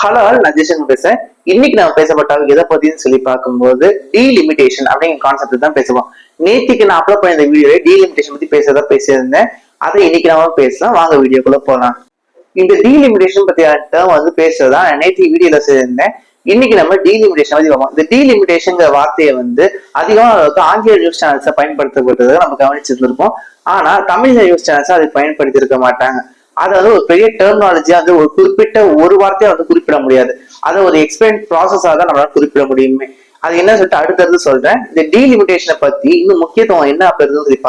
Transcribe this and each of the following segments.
Hello, நான் ஜெஷன் பேசுறேன். இன்னைக்கு நம்ம பேசப்பட்ட எதை பத்தின்னு சொல்லி பார்க்கும்போது டீலிமிட்டேஷன் அப்படிங்கிற கான்செப்ட் தான் பேசுவோம். நேத்திக்கு நான் அப்லோட் பண்ண இந்த வீடியோல டீலிமிட்டேஷன் பத்தி பேசியிருந்தேன். அதை இன்னைக்கு நாம பேசலாம். வாங்க வீடியோக்குள்ள போலாம். இந்த டீலிமிட்டேஷன் பத்தி டேர்ம் வந்து பேசுறதா நேற்று வீடியோல சொல்லியிருந்தேன். இன்னைக்கு நம்ம டீலிமிட்டேஷன் பத்தி பார்ப்போம். இந்த டீலிமிட்டேஷன் வார்த்தையை வந்து அதிகமாக ஆங்கில நியூஸ் சேனல்ஸை பயன்படுத்தப்பட்டதை நம்ம கவனிச்சுட்டு இருப்போம். ஆனா தமிழ் நியூஸ் சேனல்ஸ் அதை பயன்படுத்தி இருக்க மாட்டாங்க. அதாவது ஒரு பெரிய டெர்மினாலஜியா வந்து ஒரு குறிப்பிட்ட ஒரு வார்த்தையை வந்து குறிப்பிட முடியாது. அதை ஒரு எக்ஸ்பிளைன் ப்ராசஸா தான் நம்மளால குறிப்பிட முடியுமே. அது என்ன சொல்லிட்டு அடுத்தது சொல்றேன். இந்த டீலிமிட்டேஷனை பத்தி இன்னும் முக்கியத்துவம் என்ன அப்படின்றதுன்னு சொல்லி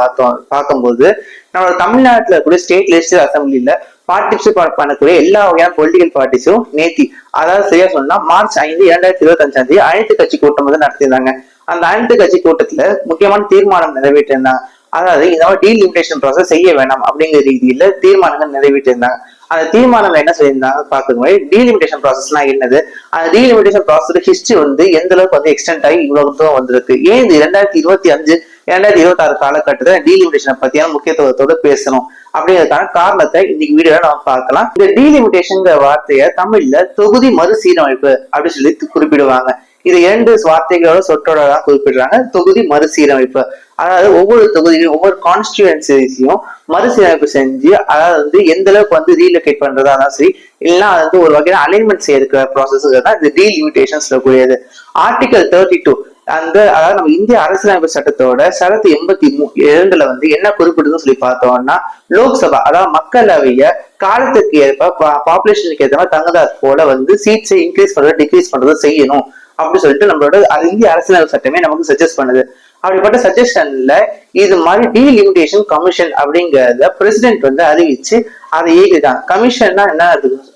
பார்க்கும்போது நம்மளோட தமிழ்நாட்டுல கூட ஸ்டேட் லெஜிஸ்லேட்டிவ் அசம்பிளில பார்ட்டிசிபேட் பண்ணக்கூடிய எல்லா வகையான பொலிட்டிக்கல் பார்ட்டிஸும் நேத்தி, அதாவது சரியா சொன்னா March 5, 2025 அனைத்து கட்சி கூட்டம் வந்து நடத்தியிருந்தாங்க. அந்த அனைத்து கட்சி கூட்டத்துல முக்கியமான தீர்மானம் நிறைவேற்றிருந்தாங்க. அதாவது இந்த மாதிரி டீலிமிட்டேஷன் ப்ராசஸ் செய்ய வேணாம் அப்படிங்கிற ரீதியில தீர்மானங்கள் நிறைவேற்றிருந்தாங்க. அந்த தீர்மானம் என்ன சொல்லியிருந்தாங்க பார்க்கும்போது, டீலிமிட்டேஷன் ப்ராசஸ்னா என்னது, அந்த டீலிமிட்டேஷன் ப்ராசஸ் ஹிஸ்டரி வந்து எந்த அளவுக்கு வந்து எக்ஸ்டென்ட் ஆகி இவ்வளவு தூரம் வந்திருக்கு, ஏன் இது 2025 2026 காலகட்டத்தில் டீலிமிட்டேஷனை பத்தியான முக்கியத்துவத்தோட பேசணும் அப்படிங்கிறதுக்கான காரணத்தை இன்னைக்கு வீடியோல நம்ம பார்க்கலாம். இந்த டீலிமிட்டேஷன் வார்த்தையை தமிழ்ல தொகுதி மறுசீரமைப்பு அப்படின்னு சொல்லி குறிப்பிடுவாங்க. இது 2 வார்த்தைகளோட சொற்றோட தான் குறிப்பிடுறாங்க. தொகுதி மறுசீரமைப்பு, அதாவது ஒவ்வொரு தொகுதியிலும் ஒவ்வொரு கான்ஸ்டியூன்சியும் மறுசீரமைப்பு செஞ்சு, அதாவது வந்து எந்த அளவுக்கு வந்து ரீலொகேட் பண்றதா இருந்தாலும் சரி, இல்லைன்னா வந்து ஒரு வகையான அலைன்மெண்ட் செய்யற ப்ராசஸ் தான் இந்த டீலிமிட்டேஷன் சொல்லக்கூடியது. ஆர்டிகல் 32 அதாவது நம்ம இந்திய அரசியலமைப்பு சட்டத்தோட சரத்து 82 வந்து என்ன குறிப்பிடுதுன்னு சொல்லி பார்த்தோம்னா, லோக்சபா அதாவது மக்களவைய காலத்துக்கு ஏற்ப பாப்புலேஷனுக்கு ஏற்ற மாதிரி தகுந்தாற் போல வந்து சீட்ஸை இன்க்ரீஸ் பண்றது டிக்ரீஸ் பண்றது செய்யணும் அப்படின்னு சொல்லிட்டு நம்மளோட இந்திய அரசியலமைப்பு சட்டமே நமக்கு சஜஸ்ட் பண்ணுது. அப்படிப்பட்ட சஜஷன்ல இது மாதிரி டீலிமிட்டேஷன் கமிஷன் அப்படிங்கறத பிரசிடென்ட் வந்து அறிவிச்சு அதை இயக்கிருக்காங்க. கமிஷன்னா என்ன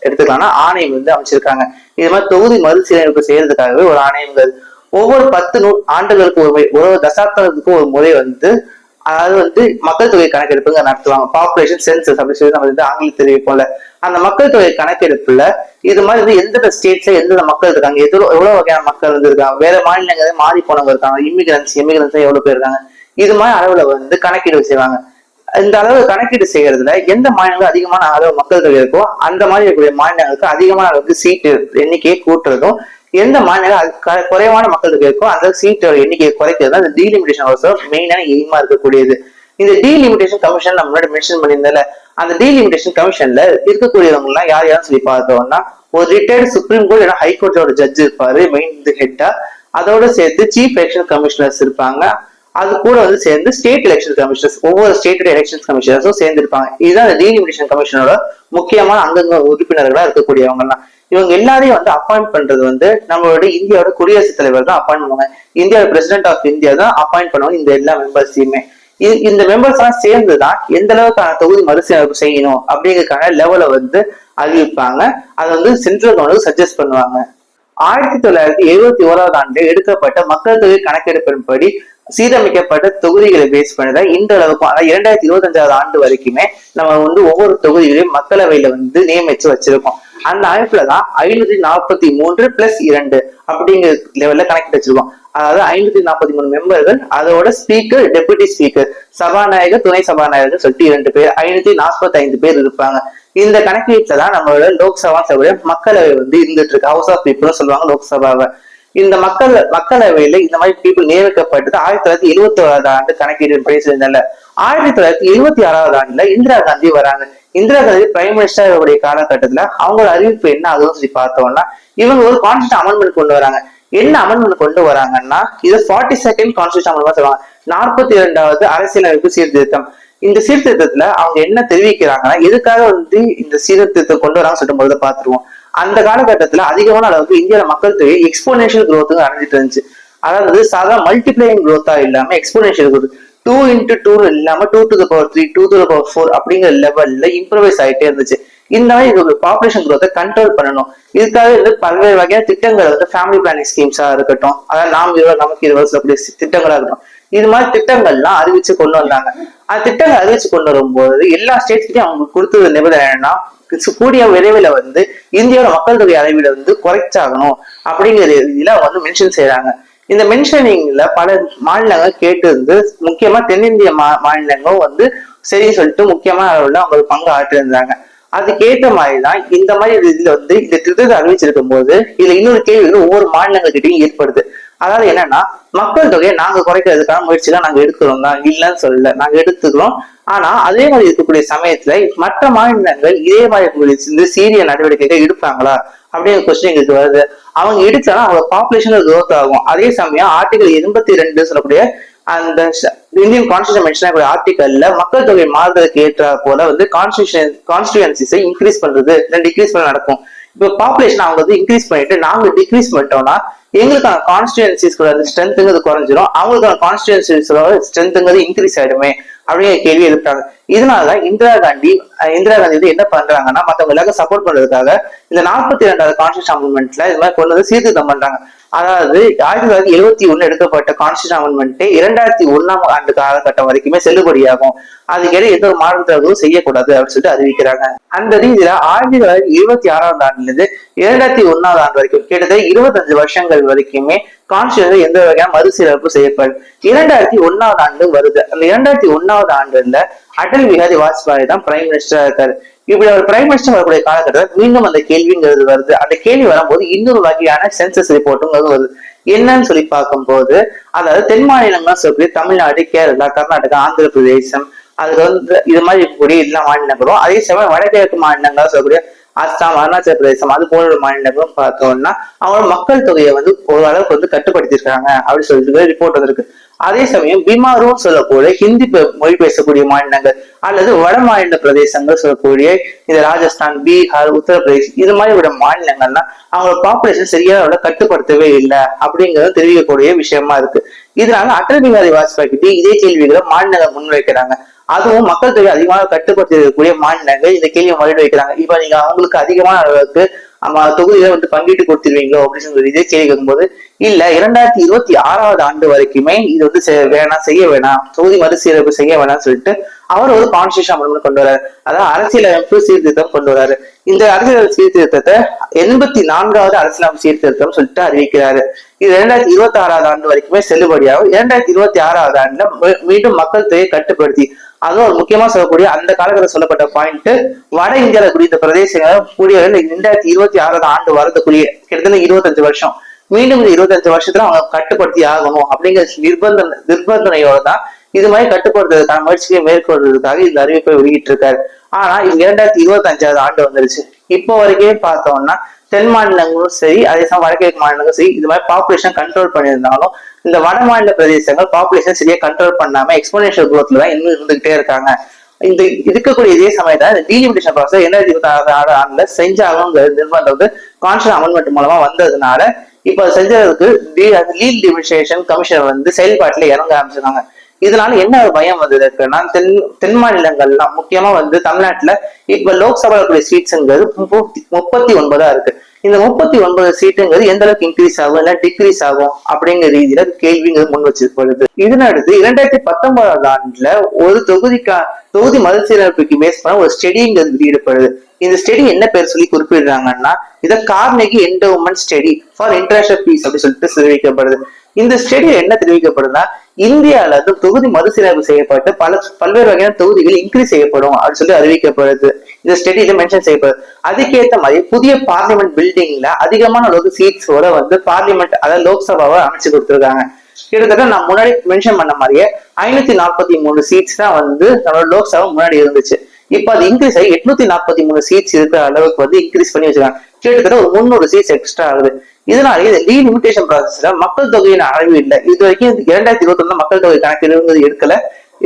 எடுத்துக்கலாம்னா ஆணையம் வந்து அமைச்சிருக்காங்க. இது மாதிரி தொகுதி மறுசீரமைப்பு செய்யறதுக்காகவே ஒரு ஆணையங்கள் ஒவ்வொரு 10 ஆண்டுகளுக்கு ஒரு முறை, ஒரு தசாப்தத்துக்கு ஒரு முறை வந்து, அதாவது வந்து மக்கள் தொகை கணக்கெடுப்புங்க நடத்துவாங்க. பாப்புலேஷன் சென்சஸ் அப்படின்னு சொல்லி நம்ம வந்து ஆங்கிலம் தெரிவிப்போம்ல. அந்த மக்கள் தொகை கணக்கெடுப்புல இது மாதிரி வந்து எந்தெந்த ஸ்டேட்ஸ்ல எந்தெந்த மக்கள் இருக்காங்க, எவ்வளவு வகையான மக்கள் வந்து இருக்காங்க, வேற மாநிலங்கள் மாறி போனவங்க இருக்காங்க, எமிகிரன்ஸ் எவ்வளவு பேர் இருக்காங்க, இது மாதிரி அளவுல வந்து கணக்கீடு செய்வாங்க. இந்த அளவு கணக்கீடு செய்யறதுல எந்த மாநிலங்கள் அதிகமான அளவு மக்கள் தொகை இருக்கோ அந்த மாதிரி இருக்கக்கூடிய மாநிலங்களுக்கு அதிகமான அளவுக்கு சீட்டு எண்ணிக்கையை கூட்டுறதும், எந்த மாநிலம் குறைவான மக்கள் தொகை இருக்கோ அந்த சீட்டோட எண்ணிக்கையை குறைக்கிறது அந்த டீலிமிட்டேஷன் மெயினான எய்மா இருக்கக்கூடியது. இந்த டீலிமிட்டேஷன் கமிஷன் நம்ம முன்னாடி மென்ஷன் பண்ணியிருந்தால, அந்த டீலிமிட்டேஷன் கமிஷன்ல இருக்கக்கூடியவங்க எல்லாம் யார் யாரும் சொல்லி பார்த்தோம்னா, ஒரு ரிட்டையர்டு சுப்ரீம் கோர்ட் இல்லைன்னா ஹைகோர்ட்டோட ஜட்ஜ் இருப்பாரு மெயின் ஹெட்டா, அதோட சேர்த்து சீஃப் எலெக்ஷன் கமிஷனர்ஸ் இருப்பாங்க. அது கூட வந்து சேர்ந்து ஸ்டேட் எலெக்ஷன் கமிஷனர்ஸ், ஒவ்வொரு ஸ்டேட்டோட எலெக்ஷன் கமிஷனர்ஸும் சேர்ந்து இருப்பாங்க. இதுதான் இந்த டீலிமிட்டேஷன் கமிஷனோட முக்கியமான அங்கங்க உறுப்பினர்களா இருக்கக்கூடியவங்க எல்லாம். இவங்க எல்லாரையும் வந்து அப்பாயிண்ட் பண்றது வந்து நம்மளோட இந்தியாவோட குடியரசுத் தலைவர் தான் அப்பாயிண்ட் பண்ணுவாங்க. இந்தியாவோட பிரசிடென்ட் ஆஃப் இந்தியா தான் அப்பாயிண்ட் பண்ணுவாங்க இந்த எல்லா மெம்பர்ஸையுமே. இந்த மெம்பர்ஸ் எல்லாம் சேர்ந்துதான் எந்த அளவுக்கான தொகுதி மறுசீரமைப்பு செய்யணும் அப்படிங்கிறதுக்கான லெவலை வந்து அறிவிப்பாங்க. அதை வந்து சென்ட்ரல் கவர்மெண்ட் சஜஸ்ட் பண்ணுவாங்க. 1971 ஆண்டு எடுக்கப்பட்ட மக்கள் தொகை கணக்கெடுப்பின்படி சீரமைக்கப்பட்ட தொகுதிகளை பேஸ் பண்ணிதான் இந்த அளவுக்கும், அதாவது 2025 ஆண்டு வரைக்குமே நம்ம வந்து ஒவ்வொரு தொகுதிகளையும் மக்களவையில வந்து நியமிச்சு வச்சிருக்கோம். அந்த அமைப்புலதான் 543+2 அப்படிங்கிற லெவல்ல கணக்கிட்டு வச்சிருக்கோம். அதாவது 543 மெம்பர்கள், அதோட ஸ்பீக்கர், டெபுட்டி ஸ்பீக்கர், சபாநாயகர், துணை சபாநாயகர் சொல்லிட்டு 2 பேர், 545 பேர் இருப்பாங்க. இந்த கணக்கீட்டுல தான் நம்மளோட லோக்சபா மக்களவை வந்து இருந்துட்டு இருக்கு. ஹவுஸ் ஆஃப் பீப்புள் சொல்லுவாங்க லோக்சபாவை. இந்த மக்களவையில இந்த மாதிரி பீப்புள் நியமிக்கப்பட்டது 1971 ஆண்டு கணக்கீடு பேசியிருந்தால. 1976 ஆண்டுல இந்திரா காந்தி வராங்க. இந்திரா காந்தி பிரைம் மினிஸ்டர் காலகட்டத்துல அவங்களோட அறிவிப்பு என்ன ஆகுதுன்னு சொல்லி பார்த்தோம்னா, இவங்க ஒரு கான்ஸ்டியூஷன் அமெண்ட்மெண்ட் கொண்டு வராங்க. என்ன அமெண்ட்மெண்ட் கொண்டு வராங்கன்னா, இது 42nd கான்ஸ்டியூஷன் அமெண்ட்மெண்ட் சொல்லுவாங்க. 42வது அரசியலமைப்பு சீர்திருத்தம். இந்த சீர்திருத்தத்துல அவங்க என்ன தெரிவிக்கிறாங்கன்னா, எதுக்காக வந்து இந்த சீர்திருத்தத்தை கொண்டு வராங்க சொல்லும் போது பார்த்துருவோம். அந்த காலகட்டத்துல அதிகமான அளவுக்கு இந்தியாவில மக்கள் தொகை எக்ஸ்போனென்ஷியல் growth அடைஞ்சிட்டு இருந்துச்சு. அதாவது சாதா மல்டிப்ளையிங் growth இல்லாம எக்ஸ்போனென்ஷியல் growth, 2x2 இல்லாம 2⁻3 2⁻4 அப்படிங்கிற லெவல்ல இம்ப்ரவைஸ் ஆயிட்டே இருந்துச்சு. இந்த மாதிரி பாப்புலேஷன் growth கண்ட்ரோல் பண்ணணும். இதுக்காக வந்து பல்வேறு வகையான திட்டங்கள் வந்து ஃபேமிலி பிளானிங் ஸ்கீம்ஸா இருக்கட்டும், அதாவது நமக்கு 20 சொல்லக்கூடிய திட்டங்களா இருக்கட்டும், இது மாதிரி திட்டங்கள்லாம் அறிவிச்சு கொண்டு வந்தாங்க. அந்த திட்டங்கள் அறிவிச்சு கொண்டு வரும்போது எல்லா ஸ்டேட்ஸ்லயும் அவங்க கொடுத்தது நிபந்தனை என்னன்னா, கூடிய விரைவில் வந்து இந்தியாவோட மக்கள் தொகை அளவீடு வந்து குறைச்சாகணும் அப்படிங்கிற இதுல வந்து மென்ஷன் செய்யறாங்க. இந்த மென்ஷனிங்ல பல மாநிலங்கள் கேட்டு இருந்து, முக்கியமா தென்னிந்திய மாநிலங்களும் வந்து சரி சொல்லிட்டு முக்கியமான அளவுல அவங்க பங்கு ஆற்றிருந்தாங்க. அதுக்கேற்ற மாதிரிதான் இந்த மாதிரி இதுல வந்து இந்த திட்டத்தை அறிவிச்சிருக்கும் போது இதுல இன்னொரு கேள்வி வந்து ஒவ்வொரு மாநிலங்கள்கிட்டையும் ஏற்படுது. அதாவது என்னன்னா, மக்கள் தொகையை நாங்க குறைக்கிறதுக்கான முயற்சிலாம் நாங்க எடுக்கிறோம் தான், இல்லைன்னு சொல்லல, நாங்க எடுத்துக்கிறோம். ஆனா அதே மாதிரி இருக்கக்கூடிய சமயத்துல மற்ற மாநிலங்கள் இதே மாதிரி சீரிய நடவடிக்கைகள் எடுப்பாங்களா அப்படிங்கிற கொஸ்டின் எங்களுக்கு வருது. அவங்க எடுத்தாலும் அவங்க பாப்புலேஷன் growth ஆகும். அதே சமயம் ஆர்டிகல் 82 சொல்லக்கூடிய அந்த இந்தியன் கான்ஸ்டியூஷன் மென்ஷன் ஆகக்கூடிய ஆர்டிகல்ல மக்கள் தொகை மாறுதலுக்கு ஏற்ற போல வந்து கான்ஸ்டியூன்சிஸை இன்க்ரீஸ் பண்றது டிக்ரீஸ் பண்ண நடக்கும். இப்போ பாப்புலேஷன் அவங்க வந்து இன்க்ரீஸ் பண்ணிட்டு நாங்க டிக்ரீஸ் பண்ணிட்டோம்னா எங்களுக்கான கான்ஸ்டியூன்சிஸ்களோட ஸ்ட்ரென்த்ங்கிறது குறைஞ்சிரும், அவங்களுக்கான கான்ஸ்டியூன்சிஸோட ஸ்ட்ரென்த்ங்கிறது இன்க்ரீஸ் ஆயிடுமே அப்படிங்கிற கேள்வி எழுப்புறாங்க. இதனாலதான் இந்திரா காந்தி வந்து என்ன பண்றாங்கன்னா, மத்தவங்க எல்லாருக்கும் சப்போர்ட் பண்றதுக்காக இந்த 42வது கான்ஸ்டியூஷன் அமெண்ட்மெண்ட்ல இது மாதிரி கொண்டு வந்து சீர்திருத்தம் பண்றாங்க. அதாவது 1971 எடுக்கப்பட்ட கான்ஸ்டியூஷன் அமெண்ட்மெண்ட் 2001 ஆண்டு காலகட்டம் வரைக்குமே செல்லுபடியாகும். அதுக்கிடையே எந்த ஒரு மாற்றங்களும் செய்யக்கூடாது அப்படின்னு சொல்லிட்டு அறிவிக்கிறாங்க. அந்த ரீதியில 1976 ஆண்டுல இருந்து 2001 ஆண்டு வரைக்கும் கிட்டத்தட்ட 25 வருஷங்கள் வரைக்குமே கான்ஸ்டியூஷன் எந்த வகையான மறுசீரமைப்பு செய்யப்படும். 2001 ஆண்டு வருது. அந்த 2001 ஆண்டுல அடல் பிஹாரி வாஜ்பாய் தான் பிரைம் மினிஸ்டரா இருக்காரு. இப்படி அவர் பிரைம் மினிஸ்டர் வரக்கூடிய காலகட்டத்தில் மீண்டும் அந்த கேள்விங்கிறது வருது. அந்த கேள்வி வரும்போது இன்னொரு வகையான சென்சஸ் ரிப்போர்ட்டுங்கிறது வருது. என்னன்னு சொல்லி பார்க்கும்போது, அதாவது தென் மாநிலங்கள் சொல்லக்கூடிய தமிழ்நாடு, கேரளா, கர்நாடகா, ஆந்திர பிரதேசம், அதுக்கு வந்து இது மாதிரி இருக்கக்கூடிய எல்லா மாநிலங்களும், அதே சமயம் வடகிழக்கு மாநிலங்கள் சொல்லக்கூடிய அஸ்ஸாம், அருணாச்சல பிரதேசம், அது போன்ற மாநிலங்களும் பார்த்தோம்னா அவங்களோட மக்கள் தொகையை வந்து ஓரளவுக்கு வந்து கட்டுப்படுத்திருக்காங்க அப்படின்னு சொல்லிட்டு ரிப்போர்ட் வந்திருக்கு. அதே சமயம் பிமாரும் சொல்லக்கூடிய ஹிந்தி மொழி பேசக்கூடிய மாநிலங்கள் அல்லது வட மாநில பிரதேசங்கள் சொல்லக்கூடிய இந்த ராஜஸ்தான், பீகார், உத்தரப்பிரதேஷ் இது மாதிரி விட மாநிலங்கள்னா அவங்களோட பாப்புலேஷன் சரியான கட்டுப்படுத்தவே இல்லை அப்படிங்கறது தெரிவிக்கக்கூடிய விஷயமா இருக்கு. இதனால அடல் பிஹாரி வாஜ்பாய் கிட்ட இதே கேள்விகளை மாநிலங்கள் முன்வைக்கிறாங்க. அதுவும் மக்கள் தொகை அதிகமாக கட்டுப்படுத்தி இருக்கக்கூடிய மாநிலங்கள் இந்த கேள்வியை முறையிட வைக்கிறாங்க. இப்ப நீங்க அவங்களுக்கு அதிகமான அளவுக்கு தொகுதிகளை வந்து பங்கிட்டு கொடுத்துருவீங்களோ அப்படின்னு சொல்லி இதே கேள்வி கேட்கும்போது, இல்ல 2026 ஆண்டு வரைக்குமே இது வந்து செய்ய வேணாம், தொகுதி மறுசீரமைப்பு செய்ய வேணாம்னு சொல்லிட்டு அவர் ஒரு கான்ஸ்டியூஷன் அமெண்ட்மெண்ட் கொண்டு வராரு. அதாவது அரசியலமைப்பு சீர்திருத்தம் கொண்டு வராரு. இந்த அரசியல் சீர்திருத்தத்தை 84வது அரசியலமைப்பு சீர்திருத்தம் சொல்லிட்டு அறிவிக்கிறாரு. இது 2026 ஆண்டு வரைக்குமே செல்லுபடியாகும். 2026 ஆண்டுல மீண்டும் மக்கள் தொகையை கட்டுப்படுத்தி, அதுவும் ஒரு முக்கியமா சொல்லக்கூடிய அந்த காலகட்டத்தில் சொல்லப்பட்ட பாயிண்ட், வட இந்தியாவில் கூடிய இந்த பிரதேசங்கள் கூடிய 2026 ஆண்டு வரதுக்குரிய கிட்டத்தட்ட 25 வருஷம், மீண்டும் இந்த 25 வருஷத்துல அவங்க கட்டுப்படுத்தி ஆகணும் அப்படிங்கிற நிர்பந்தனையோட தான் இது மாதிரி கட்டுப்படுத்துறதுக்கான முயற்சியை மேற்கொள்றதுக்காக இந்த அறிவிப்பை வெளியிட்டு இருக்காரு. ஆனா இது 2025 ஆண்டு வந்துருச்சு. இப்போ வரைக்குமே பார்த்தோம்னா தென் மாநிலங்களும் சரி, அதே சமயம் வடகிழக்கு மாநிலங்களும் சரி, இது மாதிரி பாப்புலேஷன் கண்ட்ரோல் பண்ணியிருந்தாலும் இந்த வட மாநில பிரதேசங்கள் பாப்புலேஷன் சரியா கண்ட்ரோல் பண்ணாம எக்ஸ்போனன்ஷியல் குரோத்ல தான் இன்னும் இருந்துகிட்டே இருக்காங்க. இந்த இருக்கக்கூடிய இதே சமயத்துல இந்த டீலிமிட்டேஷன் ப்ராசஸ் 2026 ஆண்டுல செஞ்சாகணுங்கிற நிர்பந்தம் வந்து கான்ஸ்டியூஷன் அமெண்ட்மெண்ட் மூலமா வந்ததுனால இப்ப செஞ்சதுக்கு லீல் டிமினிஸ்ட்ரேஷன் கமிஷன் வந்து செயல்பாட்டுல இறங்க ஆரம்பிச்சிருக்காங்க. இதனால என்ன ஒரு பயம் வந்தது இருக்குன்னா, தென் மாநிலங்கள்லாம் முக்கியமா வந்து தமிழ்நாட்டுல இப்ப லோக்சபா கூடிய சீட்ஸ்ங்கிறது 39 இருக்கு. இந்த 39 சீட்டுங்கிறது எந்த அளவுக்கு இன்க்ரீஸ் ஆகும் இல்ல டிக்ரீஸ் ஆகும் அப்படிங்கிற ரீதியில கேள்விங்கிறது முன் வச்சிருப்படுது. இதனடுத்து 2019 ஆண்டுல ஒரு தொகுதி மறுசீரமைப்புக்கு பேஸ் பண்ண ஒரு ஸ்டடிங்கிறது வெளியிடப்படுது. இந்த ஸ்டடி என்ன பேர் சொல்லி குறிப்பிடுறாங்கன்னா, இதை Carnegie endowment study for international peace அப்படின்னு சொல்லிட்டு தெரிவிக்கப்படுது. இந்த ஸ்டடியில என்ன தெரிவிக்கப்படுதுன்னா, இந்தியாவில இருந்து தொகுதி மறுசீரமைப்பு செய்யப்பட்டு பல்வேறு வகையான தொகுதிகள் இன்க்ரீஸ் செய்யப்படும் அப்படின்னு சொல்லி அறிவிக்கப்படுது. இந்த ஸ்டடியில மென்ஷன் செய்யப்படுது. அதுக்கேற்ற மாதிரி புதிய பார்லிமெண்ட் பில்டிங்ல அதிகமான அளவுக்கு சீட்ஸோட வந்து பார்லிமெண்ட், அதாவது லோக்சபாவை அமைச்சு கொடுத்துருக்காங்க. கிட்டத்தட்ட நான் முன்னாடி மென்ஷன் பண்ண மாதிரியே 543 சீட்ஸ் தான் வந்து நம்மளோட லோக்சபா முன்னாடி இருந்துச்சு. இப்ப அது இன்க்ரீஸ் ஆகி 843 சீட்ஸ் இருக்கிற அளவுக்கு வந்து இன்க்ரீஸ் பண்ணி வச்சிருக்காங்க. கிட்டத்தட்ட ஒரு 300 சீட்ஸ் எக்ஸ்ட்ரா ஆகுது. இதனால இந்த டீலிமிட்டேஷன் ப்ராசஸ்ல மக்கள் தொகையின் அளவு இல்லை. இது வரைக்கும் 2021 மக்கள் தொகை கணக்கு எடுக்கல.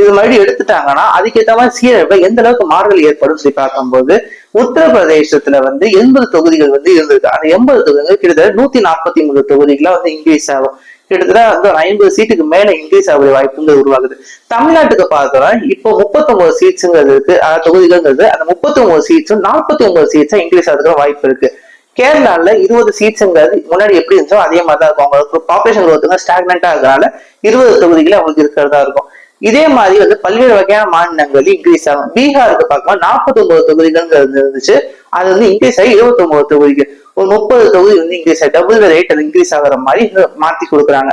இது மாதிரி எடுத்துட்டாங்கன்னா அதுக்கேற்ற மாதிரி சீரமைப்பு எந்த அளவுக்கு மாறுதல் ஏற்படும் சொல்லி பார்க்கும்போது, உத்தரப்பிரதேசத்துல வந்து 80 தொகுதிகள் வந்து இருந்திருக்கு. அந்த 80 தொகுதிகள் கிட்டத்தட்ட 143 தொகுதிகளா வந்து இன்க்ரீஸ் ஆகும். கிட்டத்தட்ட வந்து 50 சீட்டுக்கு மேல இன்க்ரீஸ் ஆகக்கூடிய வாய்ப்புங்கிறது உருவாகுது. தமிழ்நாட்டுக்கு பார்க்கிறோம், இப்போ 39 சீட்ஸுங்கிறது இருக்கு, தொகுதிகள்ங்கிறது. அந்த 39 சீட்ஸும் 49 சீட்ஸா இன்க்ரீஸ் ஆகிறதுக்கு வாய்ப்பு இருக்கு. கேரளால 20 சீட்ஸுங்கிறது முன்னாடி எப்படி இருந்துச்சோ அதே மாதிரிதான் இருக்கும். அவங்களுக்கு பாப்புலேஷன் growth ஸ்டாக்னண்டா இருக்கிறதுனால 20 தொகுதிகளே அவங்களுக்கு இருக்கிறதா இருக்கும். இதே மாதிரி வந்து பல்வேறு வகையான மாநிலங்கள் இன்க்ரீஸ் ஆகும். பீகாருக்கு பார்க்கும்போது 49 தொகுதிகள் இருந்துச்சு, அது வந்து இன்க்ரீஸ் ஆகி 29 தொகுதிகள், ஒரு 30 தொகுதி வந்து இன்க்ரீஸ் ஆகி டபுள் ரேட் அது இன்க்ரீஸ் ஆகிற மாதிரி மாத்தி கொடுக்குறாங்க.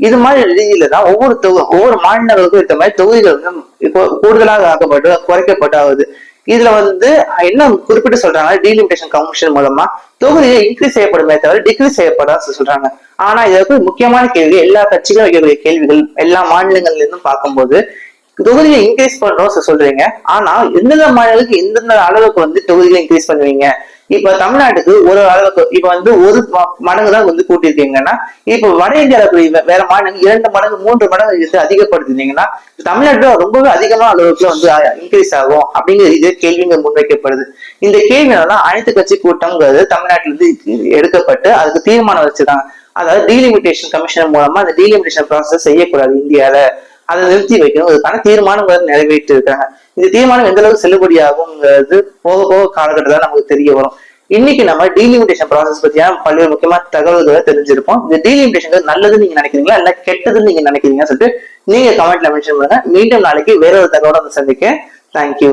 இது மாதிரி ரீதியில தான் ஒவ்வொரு மாநிலங்களுக்கும் இந்த மாதிரி தொகுதிகள் வந்து இப்போ கூடுதலாக ஆக்கப்பட்டு குறைக்கப்பட்டு ஆகுது. இதுல என்ன குறிப்பிட்டு சொல்றாங்க, டீலிமிட்டேஷன் கமிஷன் மூலமா தொகுதிகள் இன்க்ரீஸ் செய்யப்படுமே தவிர டிக்ரீஸ் செய்யப்படாது சொல்றாங்க. ஆனா இதற்கு முக்கியமான கேள்வி, எல்லா கட்சிகளும் வைக்கக்கூடிய கேள்விகள் எல்லா மாநிலங்கள்ல இருந்தும் பார்க்கும்போது தொகுதியை இன்க்ரீஸ் பண்றோம் சொல்றீங்க. ஆனா எந்தெந்த மாநிலங்களுக்கு எந்தெந்த அளவுக்கு தொகுதிகளை இன்க்ரீஸ் பண்ணுவீங்க? இப்ப தமிழ்நாட்டுக்கு ஒரு அளவுக்கு இப்ப ஒரு மடங்கு தான் கூட்டியிருக்கீங்கன்னா, இப்ப வட இந்தியாவில் வேற மாநிலம் 2 மடங்கு 3 மடங்கு அதிகப்படுத்தினீங்கன்னா தமிழ்நாட்டுல ரொம்பவே அதிகமான அளவுக்கு இன்க்ரீஸ் ஆகும் அப்படிங்கிற இதே கேள்விங்க முன்வைக்கப்படுது. இந்த கேள்வினால அனைத்து கட்சி கூட்டம்ங்கிறது தமிழ்நாட்டில இருந்து எடுக்கப்பட்டு அதுக்கு தீர்மானம் வச்சிருக்காங்க. அதாவது டீலிமிட்டேஷன் கமிஷன் மூலமா அந்த டீலிமிட்டேஷன் ப்ராசஸ் செய்யக்கூடாது இந்தியால, அதை நிறுத்தி வைக்கணும். அதுக்கான தீர்மானம் நிறைவேற்றி இருக்காங்க. இந்த தீர்மானம் எந்த அளவுக்கு செல்லுபடியாகுங்கிறது போக போக காலகட்டத்தில் நமக்கு தெரிய வரும். இன்னைக்கு நம்ம டீலிமிட்டேஷன் ப்ராசஸ் பத்தியான பல்வேறு முக்கியமான தகவல்களை தெரிஞ்சிருப்போம். இந்த டீலிமிட்டேஷன் நல்லதுன்னு நீங்க நினைக்கிறீங்களா இல்ல கெட்டதுன்னு நீங்க நினைக்கிறீங்கன்னு சொல்லிட்டு நீங்க கமெண்ட்ல மென்ஷன் பண்ணுங்க. மீண்டும் நாளைக்கு வேற ஒரு தகவலோட சந்திக்க. தேங்க்யூ.